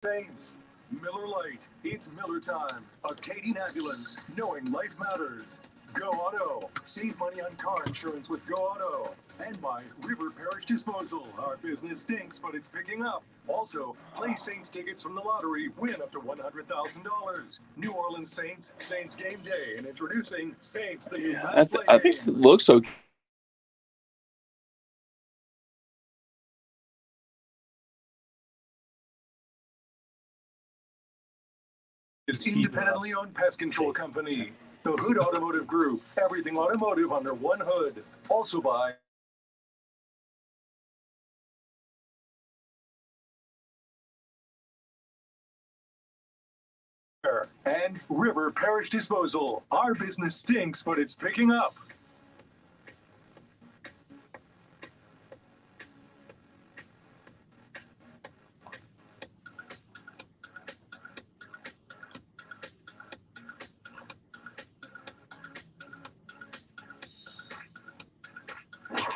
Saints. Miller Lite. It's Miller time. Acadian ambulance. Knowing life matters. Go Auto. Save money on car insurance with Go Auto. And by River Parish Disposal. Our business stinks, but it's picking up. Also, play Saints tickets from the lottery. Win up to $100,000. New Orleans Saints. Saints game day. And introducing Saints, the new I think it looks okay. Independently owned pest control company. The Hood Automotive Group. Everything automotive under one hood. Also by and River Parish Disposal. Our business stinks, but it's picking up.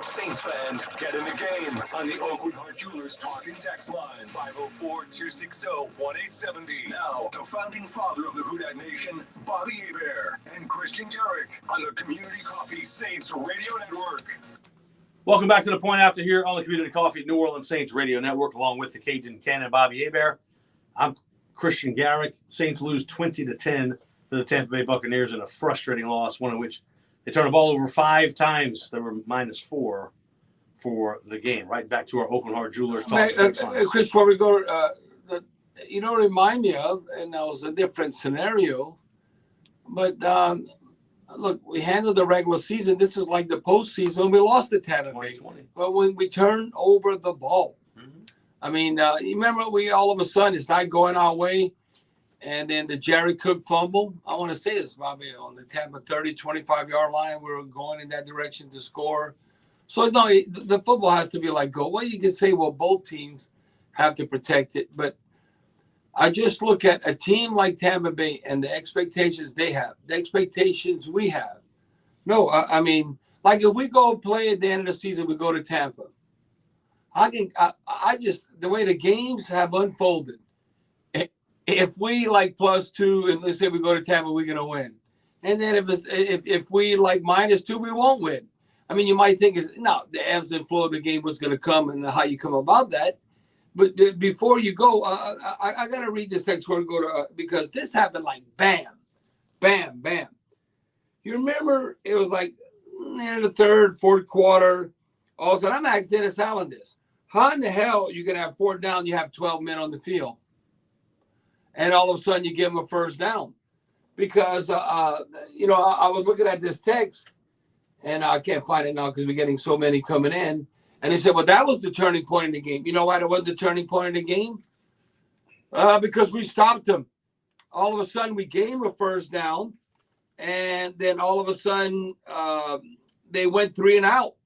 Saints fans, get in the game on the Oakwood Heart Jewelers Talk and Text line, 504-260-1870. Now, the founding father of the Houdat Nation, Bobby Hebert, and Christian Garrick on the Community Coffee Saints Radio Network. Welcome back to the Point After here on the Community Coffee New Orleans Saints Radio Network, along with the Cajun Cannon Bobby Hebert. I'm Christian Garrick. Saints lose 20-10 to the Tampa Bay Buccaneers in a frustrating loss, one in which they turned the ball over 5 times. They were -4 for the game. Right back to our Oakland Heart Jewelers talk. Chris, before we go, remind me of, and that was a different scenario. But look, we handled the regular season. This is like the postseason when we lost the Tampa Bay. But when we turned over the ball, I mean, you remember we all of a sudden it's not going our way. And then the Jerry Cook fumble, I want to say this, Bobby, on the Tampa 30, 25-yard line. We were going in that direction to score. So, no, the football has to be like go. Well, you can say, well, both teams have to protect it. But I just look at a team like Tampa Bay and the expectations they have, the expectations we have. No, I mean, like if we go play at the end of the season, we go to Tampa. I just, the way the games have unfolded, if we like +2 and let's say we go to Tampa, we're going to win. And then if we like -2, we won't win. I mean, you might think the ebbs and flow of the game was going to come and how you come about that. But before you go, I got to read this next word because this happened like bam, bam, bam. You remember it was like in the third, fourth quarter. All of a sudden, I'm asking Dennis Allen this. How in the hell are you going to have 4th down, you have 12 men on the field? And all of a sudden you give them a first down because, I was looking at this text and I can't find it now because we're getting so many coming in. And he said, well, that was the turning point in the game. You know why that was the turning point in the game? Because we stopped them. All of a sudden we gave them a first down. And then all of a sudden they went 3 and out.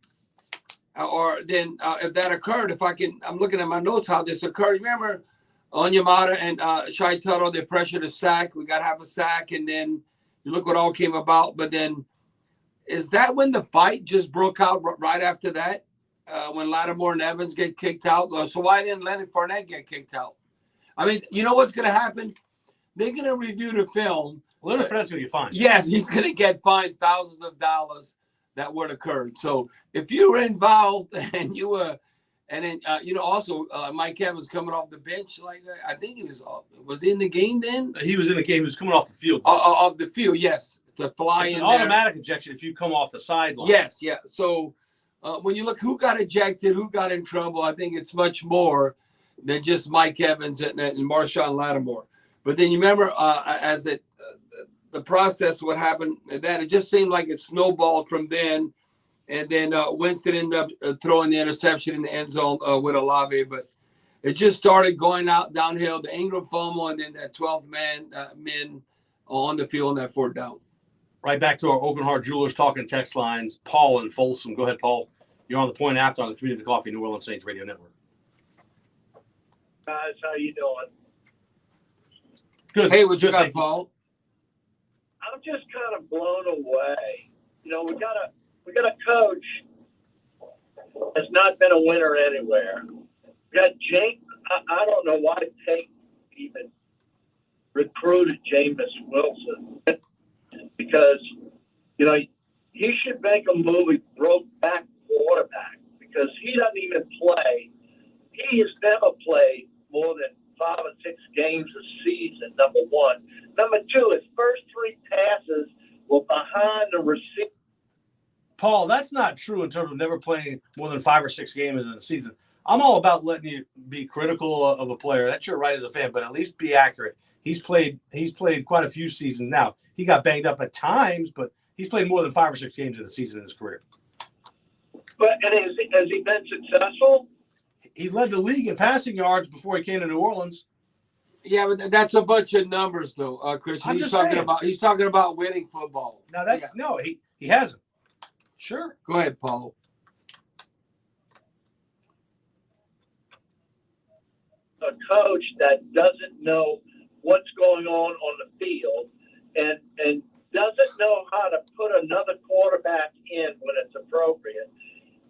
Or then if that occurred, I'm looking at my notes how this occurred. Remember, Onyemata and Shai Tuttle, they pressured a sack. We got half a sack, and then you look what all came about. But then, is that when the fight just broke out right after that? When Lattimore and Evans get kicked out? So why didn't Leonard Fournette get kicked out? I mean, you know what's going to happen? They're going to review the film. Leonard Fournette's going to get fined. Yes, he's going to get fined thousands of dollars that would occurred. So if you were involved and you were – and then, also Mike Evans coming off the bench. Like I think he was he in the game then? He was in the game. He was coming off the field. Off the field, yes. To fly it's in an automatic ejection if you come off the sideline. Yes, yeah. So when you look who got ejected, who got in trouble, I think it's much more than just Mike Evans and Marshawn Lattimore. But then you remember the process, what happened, that it just seemed like it snowballed from then. And then Winston ended up throwing the interception in the end zone with Olave. But it just started going out downhill. The Ingram fumble and then that 12th men on the field on that 4th down. Right back to our Oakland Heart Jewelers talking text lines. Paul and Folsom. Go ahead, Paul. You're on the Point After on the Community Coffee New Orleans Saints Radio Network. Guys, how you doing? Good. Hey, what you Good, got, Paul? I'm just kind of blown away. We got a coach that's not been a winner anywhere. We got Jake. I don't know why Tate recruited Jameis Wilson because, you know, he should make a move. He broke back quarterback because he doesn't even play. He has never played more than 5 or 6 games a season, number one. Number two, his first 3 passes were behind the receiver. Paul, that's not true in terms of never playing more than 5 or 6 games in a season. I'm all about letting you be critical of a player. That's your right as a fan, but at least be accurate. He's played quite a few seasons now. He got banged up at times, but he's played more than 5 or 6 games in a season in his career. But has he been successful? He led the league in passing yards before he came to New Orleans. Yeah, but that's a bunch of numbers, though, Christian. I'm He's just talking saying. he's talking about winning football. Now no, he hasn't. Sure. Go ahead, Paul. A coach that doesn't know what's going on the field and doesn't know how to put another quarterback in when it's appropriate.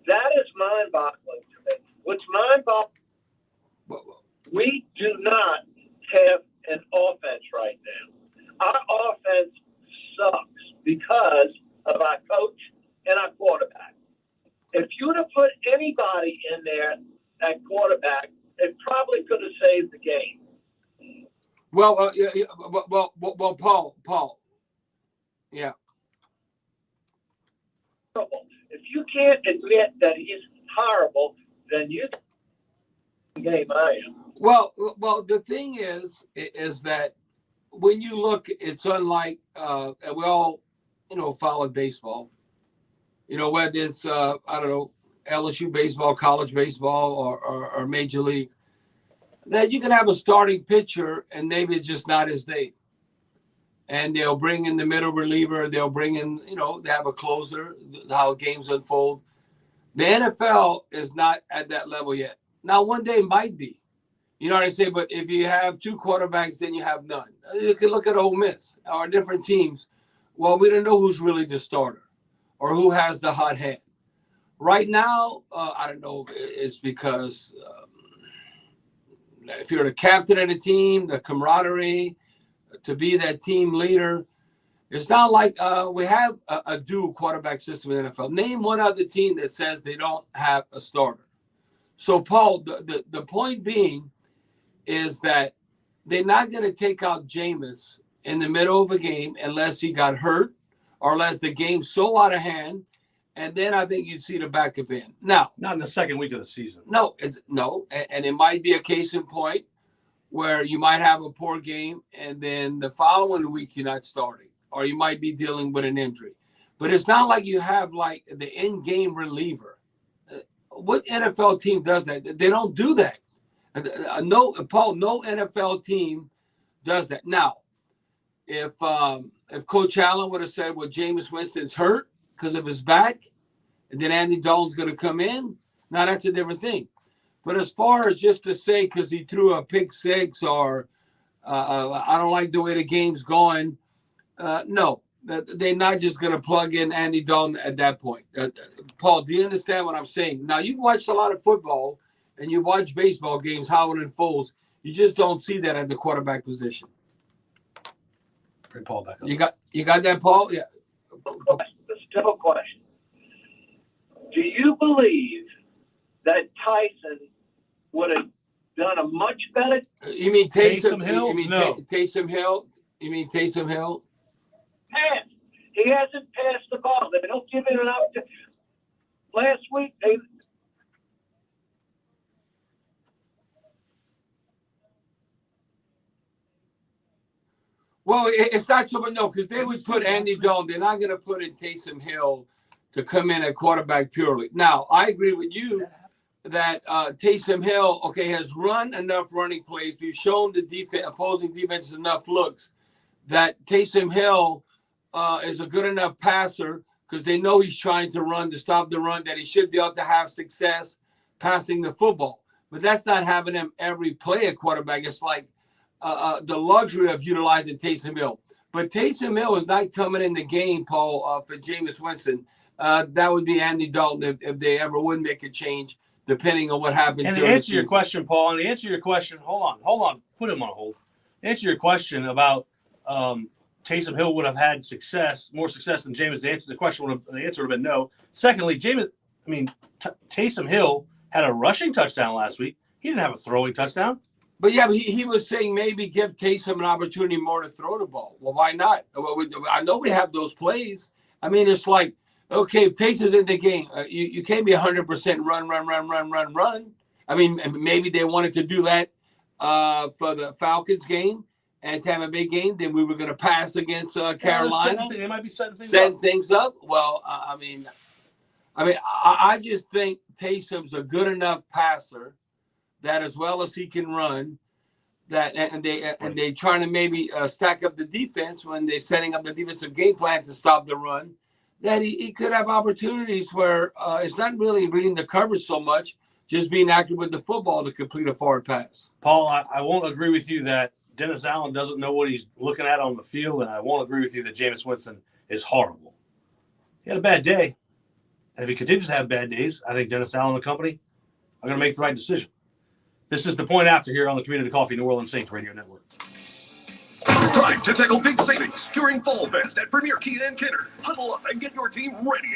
That is mind-boggling to me. What's mind-boggling, we do not have an offense right now. Our offense sucks because of our coach and our quarterback. If you would have put anybody in there at quarterback, it probably could have saved the game. Well, Paul. Yeah. If you can't admit that he's horrible, then you game I am. Well, the thing is that when you look, it's unlike, and we all, followed baseball. Whether it's, I don't know, LSU baseball, college baseball, or Major League, that you can have a starting pitcher and maybe it's just not his name. And they'll bring in the middle reliever. They'll bring in, they have a closer, how games unfold. The NFL is not at that level yet. Now, one day might be. You know what I say? But if you have 2 quarterbacks, then you have none. You can look at Ole Miss or different teams. Well, we don't know who's really the starter or who has the hot hand. Right now, I don't know if it's because if you're the captain of the team, the camaraderie, to be that team leader, it's not like we have a dual quarterback system in the NFL. Name one other team that says they don't have a starter. So, Paul, the point being is that they're not going to take out Jameis in the middle of a game unless he got hurt or unless the game's so out of hand. And then I think you'd see the backup in. Now, Not in the second week of the season. no, and it might be a case in point where you might have a poor game and then the following week you're not starting, or you might be dealing with an injury. But it's not like you have like the in-game reliever. What NFL team does that? They don't do that. No, Paul, no NFL team does that. Now, if Coach Allen would have said, well, Jameis Winston's hurt because of his back, and then Andy Dalton's going to come in, now that's a different thing. But as far as just to say because he threw a pick 6 or I don't like the way the game's going, no, they're not just going to plug in Andy Dalton at that point. Paul, do you understand what I'm saying? Now, you've watched a lot of football and you watch baseball games, how it unfolds. You just don't see that at the quarterback position. Bring Paul back up. You got that, Paul? Yeah. It's a simple question. Do you believe that Tyson would have done a much better? You mean Taysom Hill? You mean No. Taysom Hill? You mean Taysom Hill? pass? He hasn't passed the ball. They don't give it enough. Last week, they. Well, it's not so much, no, because they would put Andy Dalton. They're not going to put in Taysom Hill to come in at quarterback purely. Now, I agree with you that Taysom Hill, okay, has run enough running plays. We've shown the opposing defense enough looks that Taysom Hill is a good enough passer because they know he's trying to run to stop the run, that he should be able to have success passing the football. But that's not having him every play at quarterback. It's like the luxury of utilizing Taysom Hill. But Taysom Hill is not coming in the game, Paul, for Jameis Winston. That would be Andy Dalton if they ever would make a change, depending on what happens. And to answer your question, Paul, hold on, put him on hold. answer your question about Taysom Hill would have had more success than Jameis, the answer would have been no. Secondly, Taysom Hill had a rushing touchdown last week. He didn't have a throwing touchdown. But yeah, he was saying maybe give Taysom an opportunity more to throw the ball. Well, why not? I know we have those plays. I mean, it's like, okay, if Taysom's in the game, you can't be 100% run. I mean, maybe they wanted to do that for the Falcons game and Tampa Bay game. Then we were going to pass against Carolina. They might be setting things up. Well, I just think Taysom's a good enough passer that as well as he can run, that and they trying to maybe stack up the defense when they're setting up the defensive game plan to stop the run, that he could have opportunities where it's not really reading the coverage so much, just being accurate with the football to complete a forward pass. Paul, I won't agree with you that Dennis Allen doesn't know what he's looking at on the field, and I won't agree with you that Jameis Winston is horrible. He had a bad day, and if he continues to have bad days, I think Dennis Allen and the company are going to make the right decision. This is the point after here on the Community Coffee New Orleans Saints Radio Network. It's time to tackle big savings during Fall Fest at Premier Kia and Kenner. Huddle up and get your team ready